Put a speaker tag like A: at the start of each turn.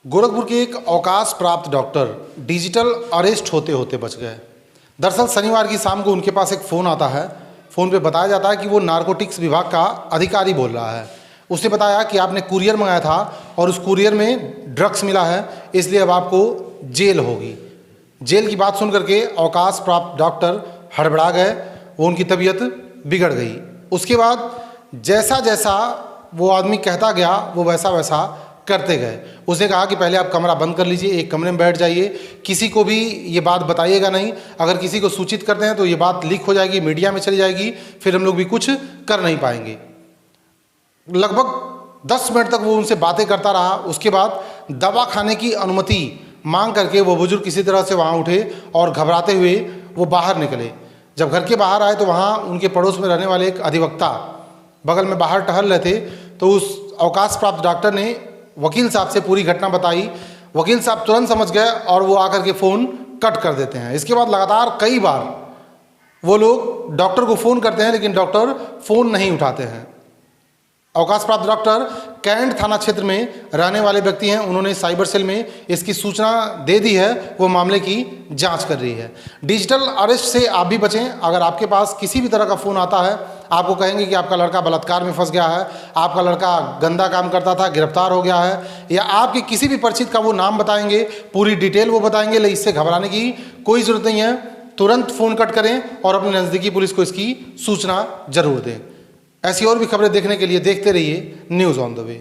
A: गोरखपुर के एक अवकाश प्राप्त डॉक्टर डिजिटल अरेस्ट होते होते बच गए। दरअसल शनिवार की शाम को उनके पास एक फ़ोन आता है। फ़ोन पे बताया जाता है कि वो नारकोटिक्स विभाग का अधिकारी बोल रहा है। उसने बताया कि आपने कुरियर मंगाया था और उस कुरियर में ड्रग्स मिला है, इसलिए अब आपको जेल होगी। जेल की बात सुन करके अवकाश प्राप्त डॉक्टर हड़बड़ा गए, वो उनकी तबीयत बिगड़ गई। उसके बाद जैसा जैसा वो आदमी कहता गया वो वैसा वैसा करते गए। उसने कहा कि पहले आप कमरा बंद कर लीजिए, एक कमरे में बैठ जाइए, किसी को भी ये बात बताइएगा नहीं। अगर किसी को सूचित करते हैं तो ये बात लीक हो जाएगी, मीडिया में चली जाएगी, फिर हम लोग भी कुछ कर नहीं पाएंगे। लगभग 10 मिनट तक वो उनसे बातें करता रहा। उसके बाद दवा खाने की अनुमति मांग करके वो बुजुर्ग किसी तरह से वहाँ उठे और घबराते हुए वो बाहर निकले। जब घर के बाहर आए तो वहाँ उनके पड़ोस में रहने वाले एक अधिवक्ता बगल में बाहर टहल रहे थे। तो उस अवकाश प्राप्त डॉक्टर ने वकील साहब से पूरी घटना बताई। वकील साहब तुरंत समझ गए और वो आकर के फ़ोन कट कर देते हैं। इसके बाद लगातार कई बार वो लोग डॉक्टर को फ़ोन करते हैं, लेकिन डॉक्टर फ़ोन नहीं उठाते हैं। अवकाश प्राप्त डॉक्टर कैंट थाना क्षेत्र में रहने वाले व्यक्ति हैं। उन्होंने साइबर सेल में इसकी सूचना दे दी है, वो मामले की जांच कर रही है। डिजिटल अरेस्ट से आप भी बचें। अगर आपके पास किसी भी तरह का फ़ोन आता है, आपको कहेंगे कि आपका लड़का बलात्कार में फंस गया है, आपका लड़का गंदा काम करता था, गिरफ्तार हो गया है, या आपके किसी भी परिचित का वो नाम बताएंगे, पूरी डिटेल वो बताएंगे, लेकिन इससे घबराने की कोई ज़रूरत नहीं है। तुरंत फ़ोन कट करें और अपने नज़दीकी पुलिस को इसकी सूचना जरूर दें। ऐसी और भी खबरें देखने के लिए देखते रहिए न्यूज़ ऑन द वे।